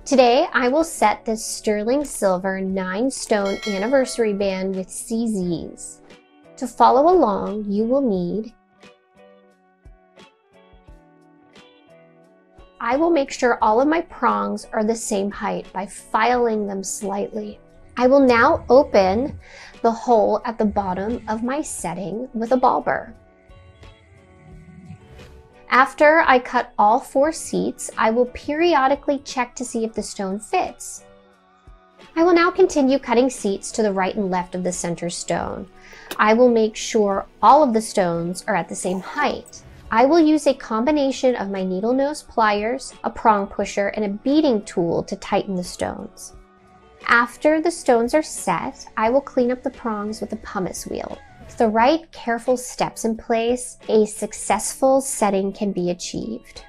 Today, I will set this sterling silver 9-stone anniversary band with CZs. To follow along, you will need. I will make sure all of my prongs are the same height by filing them slightly. I will now open the hole at the bottom of my setting with a ball burr. After I cut all 4 seats, I will periodically check to see if the stone fits. I will now continue cutting seats to the right and left of the center stone. I will make sure all of the stones are at the same height. I will use a combination of my needle nose pliers, a prong pusher, and a beading tool to tighten the stones. After the stones are set, I will clean up the prongs with a pumice wheel. With the right careful steps in place, a successful setting can be achieved.